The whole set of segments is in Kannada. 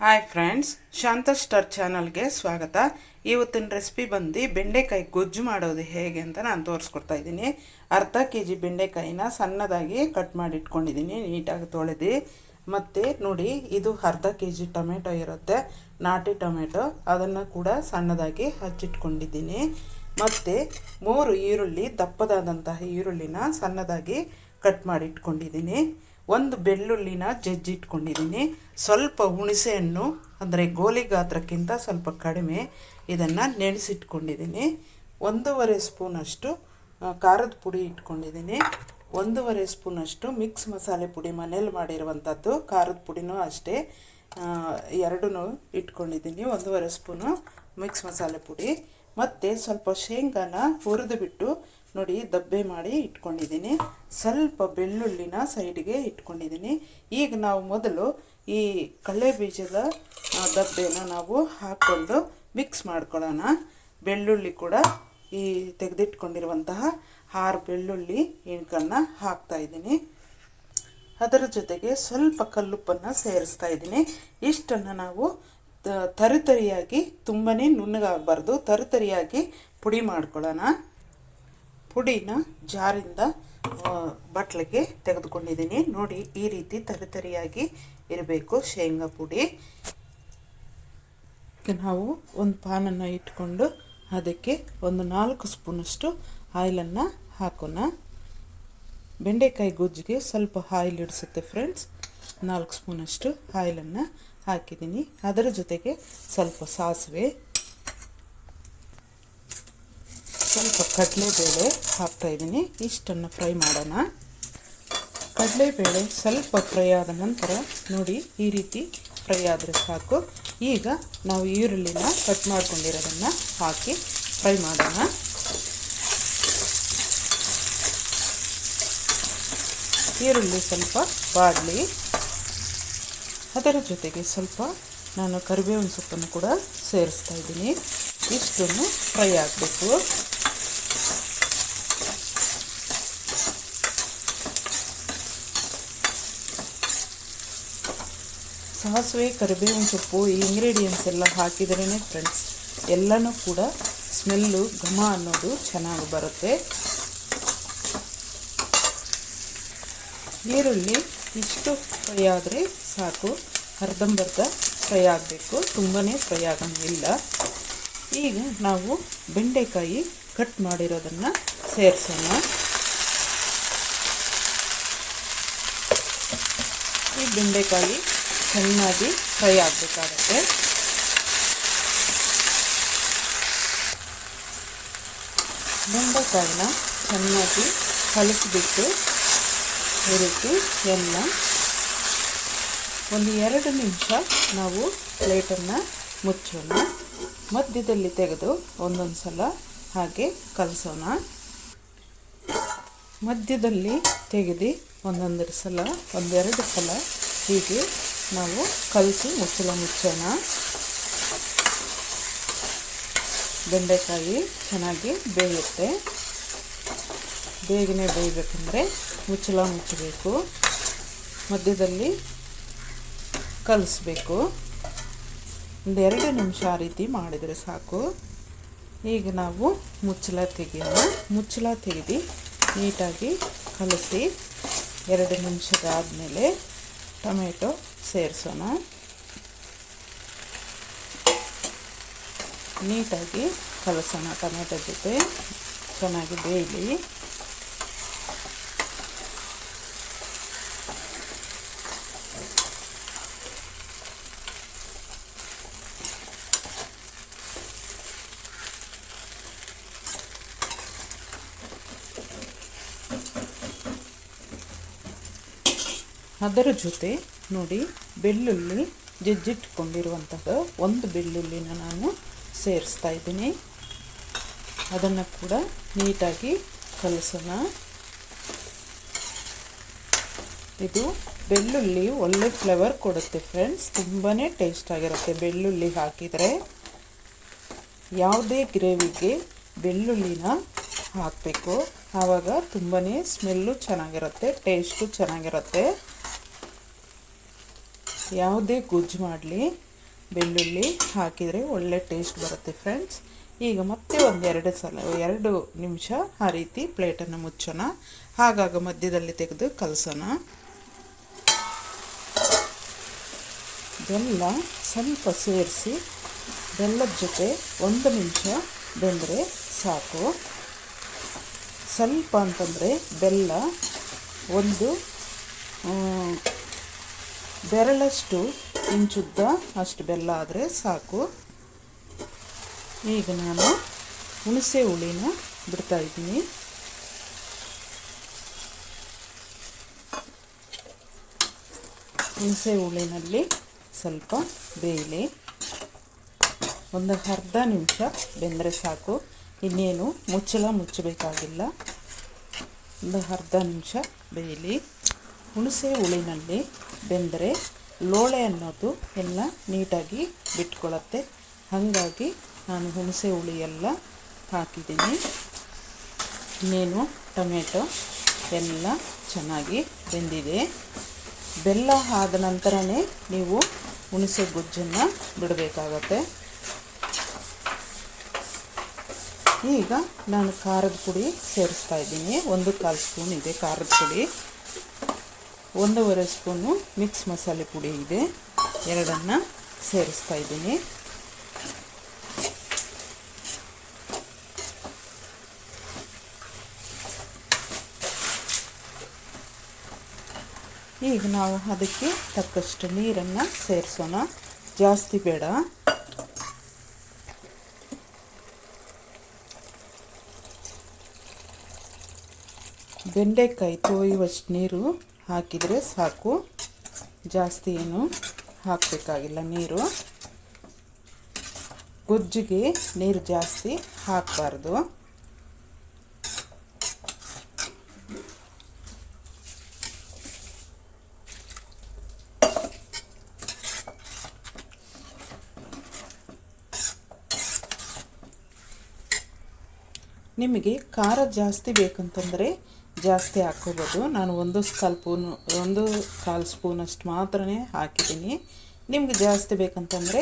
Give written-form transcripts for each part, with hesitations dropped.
ಹಾಯ್ ಫ್ರೆಂಡ್ಸ್, ಶಾಂತ ಸ್ಟಾರ್ ಚಾನಲ್ಗೆ ಸ್ವಾಗತ. ಇವತ್ತಿನ ರೆಸಿಪಿ ಬಂದು ಬೆಂಡೆಕಾಯಿ ಗೊಜ್ಜು ಮಾಡೋದು ಹೇಗೆ ಅಂತ ನಾನು ತೋರಿಸ್ಕೊಡ್ತಾ ಇದ್ದೀನಿ. ಅರ್ಧ ಕೆ.ಜಿ. ಬೆಂಡೆಕಾಯಿನ ಸಣ್ಣದಾಗಿ ಕಟ್ ಮಾಡಿ ಇಟ್ಕೊಂಡಿದ್ದೀನಿ, ನೀಟಾಗಿ ತೊಳೆದು. ಮತ್ತು ನೋಡಿ, ಇದು ಅರ್ಧ ಕೆ.ಜಿ. ಟೊಮೆಟೊ ಇರುತ್ತೆ, ನಾಟಿ ಟೊಮೆಟೊ, ಅದನ್ನು ಕೂಡ ಸಣ್ಣದಾಗಿ ಹಚ್ಚಿಟ್ಕೊಂಡಿದ್ದೀನಿ. ಮತ್ತು 3 ಈರುಳ್ಳಿ, ದಪ್ಪದಾದಂತಹ ಈರುಳ್ಳಿನ ಸಣ್ಣದಾಗಿ ಕಟ್ ಮಾಡಿ ಇಟ್ಕೊಂಡಿದ್ದೀನಿ. 1 ಬೆಳ್ಳುಳ್ಳಿನ ಜಜ್ಜಿಟ್ಕೊಂಡಿದ್ದೀನಿ. ಸ್ವಲ್ಪ ಹುಣಸೆಹಣ್ಣು, ಅಂದರೆ ಗೋಲಿ ಗಾತ್ರಕ್ಕಿಂತ ಸ್ವಲ್ಪ ಕಡಿಮೆ, ಇದನ್ನು ನೆನೆಸಿಟ್ಕೊಂಡಿದ್ದೀನಿ. 1.5 ಸ್ಪೂನಷ್ಟು ಖಾರದ ಪುಡಿ ಇಟ್ಕೊಂಡಿದ್ದೀನಿ. 1.5 ಸ್ಪೂನಷ್ಟು ಮಿಕ್ಸ್ ಮಸಾಲೆ ಪುಡಿ, ಮನೇಲಿ ಮಾಡಿರುವಂಥದ್ದು. ಖಾರದ ಪುಡಿನೂ ಅಷ್ಟೇ, ಎರಡೂ ಇಟ್ಕೊಂಡಿದ್ದೀನಿ. 1.5 ಸ್ಪೂನು ಮಿಕ್ಸ್ ಮಸಾಲೆ ಪುಡಿ. ಮತ್ತು ಸ್ವಲ್ಪ ಶೇಂಗಾನ ಹುರಿದು ಬಿಟ್ಟು ನೋಡಿ ದಬ್ಬೆ ಮಾಡಿ ಇಟ್ಕೊಂಡಿದ್ದೀನಿ. ಸ್ವಲ್ಪ ಬೆಳ್ಳುಳ್ಳಿನ ಸೈಡ್ಗೆ ಇಟ್ಕೊಂಡಿದ್ದೀನಿ. ಈಗ ನಾವು ಮೊದಲು ಈ ಕಡಲೆ ಬೀಜದ ದಬ್ಬೆನ ನಾವು ಹಾಕ್ಕೊಂಡು ಮಿಕ್ಸ್ ಮಾಡ್ಕೊಳ್ಳೋಣ. ಬೆಳ್ಳುಳ್ಳಿ ಕೂಡ ಈ ತೆಗೆದಿಟ್ಕೊಂಡಿರುವಂತಹ 6 ಬೆಳ್ಳುಳ್ಳಿ ಇಣ್ಕನ್ನು ಹಾಕ್ತಾಯಿದ್ದೀನಿ. ಅದರ ಜೊತೆಗೆ ಸ್ವಲ್ಪ ಕಲ್ಲುಪ್ಪನ್ನು ಸೇರಿಸ್ತಾ ಇದ್ದೀನಿ. ಇಷ್ಟನ್ನು ನಾವು ತರಿತರಿಯಾಗಿ, ತುಂಬಾ ನುಣ್ಣಗಾಗಬಾರ್ದು, ತರಿತರಿಯಾಗಿ ಪುಡಿ ಮಾಡ್ಕೊಳ್ಳೋಣ. ಪುಡಿನ ಜಾರಿಂದ ಬಟ್ಲಿಗೆ ತೆಗೆದುಕೊಂಡಿದ್ದೀನಿ. ನೋಡಿ, ಈ ರೀತಿ ತರಿತರಿಯಾಗಿ ಇರಬೇಕು ಶೇಂಗಾ ಪುಡಿ. ನಾವು ಒಂದು ಪಾನನ್ನು ಇಟ್ಕೊಂಡು ಅದಕ್ಕೆ ಒಂದು 4 ಸ್ಪೂನಷ್ಟು ಆಯಿಲನ್ನು ಹಾಕೋಣ. ಬೆಂಡೆಕಾಯಿ ಗೊಜ್ಜಿಗೆ ಸ್ವಲ್ಪ ಆಯಿಲ್ ಇಡಿಸುತ್ತೆ ಫ್ರೆಂಡ್ಸ್. 4 ಸ್ಪೂನಷ್ಟು ಆಯಿಲನ್ನು ಹಾಕಿದ್ದೀನಿ. ಅದರ ಜೊತೆಗೆ ಸ್ವಲ್ಪ ಸಾಸಿವೆ, ಸ್ವಲ್ಪ ಕಡಲೆಬೇಳೆ ಹಾಕ್ತಾಯಿದ್ದೀನಿ. ಇಷ್ಟನ್ನು ಫ್ರೈ ಮಾಡೋಣ. ಕಡಲೆಬೇಳೆ ಸ್ವಲ್ಪ ಫ್ರೈ ಆದ ನಂತರ ನೋಡಿ, ಈ ರೀತಿ ಫ್ರೈ ಆದರೆ ಸಾಕು. ಈಗ ನಾವು ಈರುಳ್ಳಿನ ಕಟ್ ಮಾಡ್ಕೊಂಡಿರೋದನ್ನು ಹಾಕಿ ಫ್ರೈ ಮಾಡೋಣ. ಈರುಳ್ಳಿ ಸ್ವಲ್ಪ ಬಾಡಲಿ. ಅದರ ಜೊತೆಗೆ ಸ್ವಲ್ಪ ನಾನು ಕರಿಬೇವಿನ ಸೊಪ್ಪನ್ನು ಕೂಡ ಸೇರಿಸ್ತಾ ಇದ್ದೀನಿ. ಇಷ್ಟನ್ನು ಫ್ರೈ ಆಗಬೇಕು. ಸಾಸಿವೆ, ಕರಿಬೇವಿನ ಸೊಪ್ಪು, ಈ ಇಂಗ್ರೀಡಿಯೆಂಟ್ಸ್ ಎಲ್ಲ ಹಾಕಿದ್ರೇ ಫ್ರೆಂಡ್ಸ್ ಎಲ್ಲನೂ ಕೂಡ ಸ್ಮೆಲ್ಲು, ಘಮ ಅನ್ನೋದು ಚೆನ್ನಾಗಿ ಬರುತ್ತೆ. ಈರುಳ್ಳಿ ಇಷ್ಟು ಫ್ರೈ ಆದರೆ ಸಾಕು, ಅರ್ಧಂಬರ್ಧ ಫ್ರೈ ಆಗಬೇಕು, ತುಂಬಾ ಫ್ರೈ ಆಗೋಂಗಿಲ್ಲ. ಈಗ ನಾವು ಬೆಂಡೆಕಾಯಿ ಕಟ್ ಮಾಡಿರೋದನ್ನು ಸೇರಿಸೋಣ. ಈ ಬೆಂಡೆಕಾಯಿ ಚೆನ್ನಾಗಿ ಫ್ರೈ ಆಗಬೇಕಾಗತ್ತೆ. ಬೆಂಡೆಕಾಯಿನ ಚೆನ್ನಾಗಿ ಕಲಿಸಿಬಿಟ್ಟು ಈ ರೀತಿ ಎಲ್ಲ ಒಂದು 2 ನಿಮಿಷ ನಾವು ಪ್ಲೇಟನ್ನು ಮುಚ್ಚೋಣ. ಮಧ್ಯದಲ್ಲಿ ತೆಗೆದು ಒಂದೊಂದು ಸಲ ಹಾಗೆ ಕಲಸೋಣ. ಮಧ್ಯದಲ್ಲಿ ತೆಗೆದು ಒಂದೊಂದು ಸಲ, 1-2 ಸಲ ಹೀಗೆ ನಾವು ಕಲಸಿ ಮುಚ್ಚೋಣ. ಬೆಂಡೆಕಾಯಿ ಚೆನ್ನಾಗಿ ಬೇಯುತ್ತೆ. ಬೇಗನೆ ಬೇಯಬೇಕಂದ್ರೆ ಮುಚ್ಚಬೇಕು, ಮಧ್ಯದಲ್ಲಿ ಕಲಿಸ್ಬೇಕು. 1-2 ನಿಮಿಷ ಆ ರೀತಿ ಮಾಡಿದರೆ ಸಾಕು. ಈಗ ನಾವು ಮುಚ್ಚಳ ತೆಗೆಯೋಣ. ಮುಚ್ಚಳ ತೆಗೆದು ನೀಟಾಗಿ ಕಲಸಿ 2 ನಿಮಿಷದಾದಮೇಲೆ ಟೊಮೆಟೊ ಸೇರಿಸೋಣ. ನೀಟಾಗಿ ಕಲಸೋಣ. ಟೊಮೆಟೊ ಜೊತೆ ಚೆನ್ನಾಗಿ ಬೇಯಲಿ. ಅದರ ಜೊತೆ ನೋಡಿ, ಬೆಳ್ಳುಳ್ಳಿ ಜಜ್ಜಿಟ್ಕೊಂಡಿರುವಂಥದ್ದು 1 ಬೆಳ್ಳುಳ್ಳಿನ ನಾನು ಸೇರಿಸ್ತಾ ಇದ್ದೀನಿ. ಅದನ್ನು ಕೂಡ ನೀಟಾಗಿ ಕಲಸೋಣ. ಇದು ಬೆಳ್ಳುಳ್ಳಿ ಒಳ್ಳೆ ಫ್ಲೇವರ್ ಕೊಡುತ್ತೆ ಫ್ರೆಂಡ್ಸ್, ತುಂಬಾ ಟೇಸ್ಟ್ ಆಗಿರುತ್ತೆ ಬೆಳ್ಳುಳ್ಳಿ ಹಾಕಿದರೆ. ಯಾವುದೇ ಗ್ರೇವಿಗೆ ಬೆಳ್ಳುಳ್ಳಿನ ಹಾಕಬೇಕು, ಆವಾಗ ತುಂಬಾ ಸ್ಮೆಲ್ಲು ಚೆನ್ನಾಗಿರುತ್ತೆ, ಟೇಸ್ಟು ಚೆನ್ನಾಗಿರುತ್ತೆ. ಯಾವುದೇ ಗೊಜ್ಜು ಮಾಡಲಿ ಬೆಳ್ಳುಳ್ಳಿ ಹಾಕಿದರೆ ಒಳ್ಳೆ ಟೇಸ್ಟ್ ಬರುತ್ತೆ ಫ್ರೆಂಡ್ಸ್. ಈಗ ಮತ್ತೆ ಒಂದು 2 ನಿಮಿಷ ಆ ರೀತಿ ಪ್ಲೇಟನ್ನು ಮುಚ್ಚೋಣ. ಆಗಾಗ ಮಧ್ಯದಲ್ಲಿ ತೆಗೆದು ಕಲಸೋಣ. ಬೆಲ್ಲ ಸ್ವಲ್ಪ ಸೇರಿಸಿ ಬೆಲ್ಲದ ಜೊತೆ 1 ನಿಮಿಷ ಬೆಂದರೆ ಸಾಕು. ಸ್ವಲ್ಪ ಅಂತಂದರೆ ಬೆಲ್ಲ ಒಂದು ಬೆರಳಷ್ಟು ಇಂಚುದ್ದ ಅಷ್ಟು ಬೆಲ್ಲ ಆದರೆ ಸಾಕು. ಈಗ ನಾನು ಹುಣಸೆ ಹುಳಿನ ಬಿಡ್ತಾಯಿದ್ದೀನಿ. ಹುಣಸೆ ಹುಳಿನಲ್ಲಿ ಸ್ವಲ್ಪ ಬೇಯಲಿ. ಒಂದು ಅರ್ಧ ನಿಮಿಷ ಬೆಂದರೆ ಸಾಕು. ಇನ್ನೇನು ಮುಚ್ಚಬೇಕಾಗಿಲ್ಲ. ಒಂದು ಅರ್ಧ ನಿಮಿಷ ಬೇಯಲಿ. ಹುಣಸೆ ಹುಳಿನಲ್ಲಿ ಬೆಂದರೆ ಲೋಳೆ ಅನ್ನೋದು ಎಲ್ಲ ನೀಟಾಗಿ ಬಿಟ್ಕೊಳ್ಳುತ್ತೆ. ಹಾಗಾಗಿ ನಾನು ಹುಣಸೆ ಹುಳಿ ಎಲ್ಲ ಹಾಕಿದ್ದೀನಿ. ಇನ್ನೇನು ಟೊಮೆಟೊ ಎಲ್ಲ ಚೆನ್ನಾಗಿ ಬೆಂದಿದೆ. ಬೆಲ್ಲ ಆದ ನಂತರನೇ ನೀವು ಹುಣಸೆ ಗೊಜ್ಜನ್ನು ಬಿಡಬೇಕಾಗತ್ತೆ. ಈಗ ನಾನು ಖಾರದ ಪುಡಿ ಸೇರಿಸ್ತಾ ಇದ್ದೀನಿ. 1/4 ಸ್ಪೂನ್ ಇದೆ ಖಾರದ ಪುಡಿ. 1.5 ಸ್ಪೂನು ಮಿಕ್ಸ್ ಮಸಾಲೆ ಪುಡಿ ಇದೆ. ಎರಡನ್ನು ಸೇರಿಸ್ತಾ ಇದ್ದೀನಿ. ಈಗ ನಾವು ಅದಕ್ಕೆ ತಕ್ಕಷ್ಟು ನೀರನ್ನು ಸೇರಿಸೋಣ. ಜಾಸ್ತಿ ಬೇಡ. ಬೆಂಡೆಕಾಯಿ ತೊಯ್ಯುವಷ್ಟು ನೀರು ಹಾಕಿದರೆ ಸಾಕು. ಜಾಸ್ತಿ ಏನು ಹಾಕಬೇಕಾಗಿಲ್ಲ ನೀರು. ಗೊಜ್ಜಿಗೆ ನೀರು ಜಾಸ್ತಿ ಹಾಕಬಾರ್ದು. ನಿಮಗೆ ಖಾರ ಜಾಸ್ತಿ ಬೇಕಂತಂದರೆ ಜಾಸ್ತಿ ಹಾಕ್ಕೋಬೋದು. ನಾನು 1/4 ಸ್ಪೂನಷ್ಟು ಮಾತ್ರನೇ ಹಾಕಿದ್ದೀನಿ. ನಿಮಗೆ ಜಾಸ್ತಿ ಬೇಕಂತಂದರೆ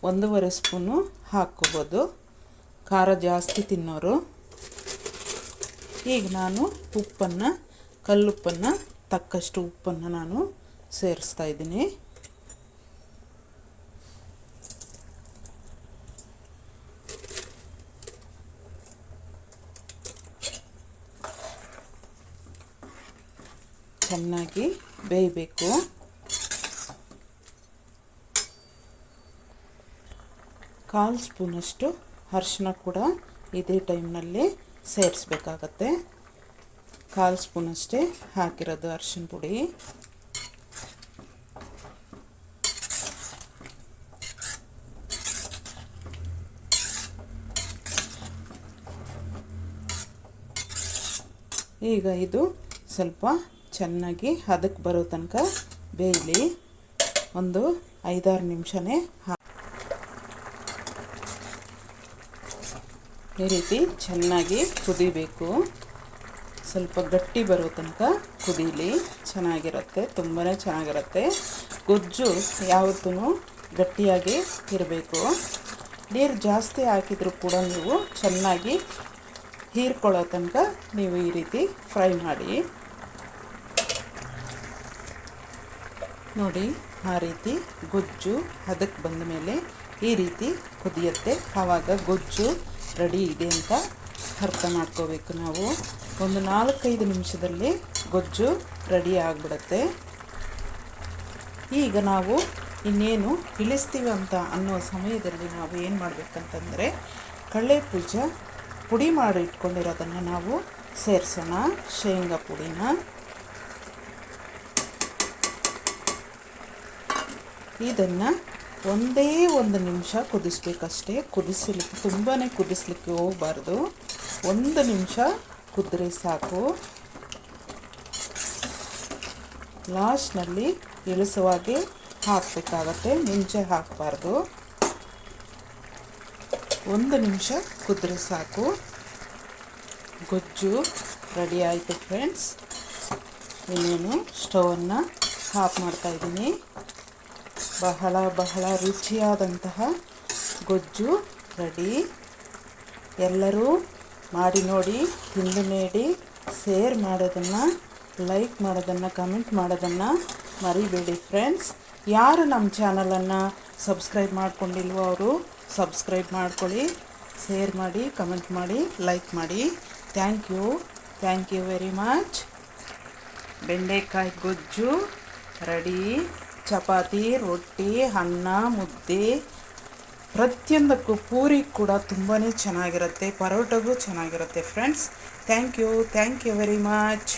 1.5 ಸ್ಪೂನು ಹಾಕ್ಕೋಬೋದು, ಖಾರ ಜಾಸ್ತಿ ತಿನ್ನೋರು. ಈಗ ನಾನು ಕಲ್ಲುಪ್ಪನ್ನು ತಕ್ಕಷ್ಟು ಉಪ್ಪನ್ನು ನಾನು ಸೇರಿಸ್ತಾ ಇದ್ದೀನಿ. ಚೆನ್ನಾಗಿ ಬೇಯಬೇಕು. ಕಾಲು ಸ್ಪೂನಷ್ಟು ಅರಿಶಿನ ಕೂಡ ಇದೇ ಟೈಮ್ನಲ್ಲಿ ಸೇರಿಸ್ಬೇಕಾಗತ್ತೆ. 1/4 ಸ್ಪೂನಷ್ಟೇ ಹಾಕಿರೋದು ಅರಿಶಿನ ಪುಡಿ. ಈಗ ಇದು ಸ್ವಲ್ಪ ಚೆನ್ನಾಗಿ ಹದಕ್ಕೆ ಬರೋ ತನಕ ಬೇಯಲಿ. ಒಂದು 5-6 ನಿಮಿಷನೇ ಈ ರೀತಿ ಚೆನ್ನಾಗಿ ಕುದಿಬೇಕು. ಸ್ವಲ್ಪ ಗಟ್ಟಿ ಬರೋ ತನಕ ಕುದೀಲಿ. ಚೆನ್ನಾಗಿರುತ್ತೆ, ತುಂಬಾ ಚೆನ್ನಾಗಿರುತ್ತೆ. ಗೊಜ್ಜು ಯಾವತ್ತೂ ಗಟ್ಟಿಯಾಗಿ ಇರಬೇಕು. ನೀರು ಜಾಸ್ತಿ ಹಾಕಿದರೂ ಕೂಡ ನೀವು ಚೆನ್ನಾಗಿ ಹೀರ್ಕೊಳ್ಳೋ ತನಕ ನೀವು ಈ ರೀತಿ ಫ್ರೈ ಮಾಡಿ. ನೋಡಿ, ಆ ರೀತಿ ಗೊಜ್ಜು ಹದಕ್ಕೆ ಬಂದ ಮೇಲೆ ಈ ರೀತಿ ಕುದಿಯುತ್ತೆ. ಆವಾಗ ಗೊಜ್ಜು ರೆಡಿ ಇದೆ ಅಂತ ಅರ್ಥ ಮಾಡ್ಕೋಬೇಕು ನಾವು. ಒಂದು 4-5 ನಿಮಿಷದಲ್ಲಿ ಗೊಜ್ಜು ರೆಡಿ ಆಗಿಬಿಡುತ್ತೆ. ಈಗ ನಾವು ಇನ್ನೇನು ಇಳಿಸ್ತೀವಿ ಅಂತ ಅನ್ನೋ ಸಮಯದಲ್ಲಿ ನಾವು ಏನು ಮಾಡಬೇಕಂತಂದರೆ ಕಡಲೆ ಬೀಜ ಪುಡಿ ಮಾಡಿ ಇಟ್ಕೊಂಡಿರೋದನ್ನು ನಾವು ಸೇರಿಸೋಣ. ಶೇಂಗಾ ಪುಡಿನ ಇದನ್ನು ಒಂದೇ 1 ನಿಮಿಷ ಕುದಿಸ್ಬೇಕಷ್ಟೇ. ತುಂಬಾ ಕುದಿಸ್ಲಿಕ್ಕೆ ಹೋಗಬಾರ್ದು. 1 ನಿಮಿಷ ಕುದ್ರೆ ಸಾಕು. ಲಾಸ್ಟ್ನಲ್ಲಿ ಇಳಿಸುವಾಗೆ ಹಾಕಬೇಕಾಗತ್ತೆ, ಮುಂಚೆ ಹಾಕಬಾರ್ದು. 1 ನಿಮಿಷ ಕುದ್ರೆ ಸಾಕು. ಗೊಜ್ಜು ರೆಡಿ ಆಯಿತು ಫ್ರೆಂಡ್ಸ್. ಇನ್ನೇನು ಸ್ಟವನ್ನು ಆಫ್ ಮಾಡ್ತಾಯಿದ್ದೀನಿ. ಬಹಳ ಬಹಳ ರುಚಿಯಾದಂತಹ ಗೊಜ್ಜು ರೆಡಿ. ಎಲ್ಲರೂ ಮಾಡಿ ನೋಡಿ, ತಿಂದು ನೋಡಿ, ಶೇರ್ ಮಾಡೋದನ್ನು, ಲೈಕ್ ಮಾಡೋದನ್ನು, ಕಮೆಂಟ್ ಮಾಡೋದನ್ನು ಮರಿಬೇಡಿ ಫ್ರೆಂಡ್ಸ್. ಯಾರು ನಮ್ಮ ಚಾನಲನ್ನು ಸಬ್ಸ್ಕ್ರೈಬ್ ಮಾಡ್ಕೊಂಡಿಲ್ವೋ ಅವರು ಸಬ್ಸ್ಕ್ರೈಬ್ ಮಾಡ್ಕೊಳ್ಳಿ, ಶೇರ್ ಮಾಡಿ, ಕಮೆಂಟ್ ಮಾಡಿ, ಲೈಕ್ ಮಾಡಿ. Thank you very much. ಬೆಂಡೆಕಾಯಿ ಗೊಜ್ಜು ರೆಡಿ. ಚಪಾತಿ, ರೊಟ್ಟಿ, ಅನ್ನ, ಮುದ್ದೆ ಪ್ರತಿಯೊಂದಕ್ಕೂ, ಪೂರಿ ಕೂಡ ತುಂಬಾ ಚೆನ್ನಾಗಿರುತ್ತೆ, ಪರೋಟಗೂ ಚೆನ್ನಾಗಿರುತ್ತೆ friends. Thank you very much.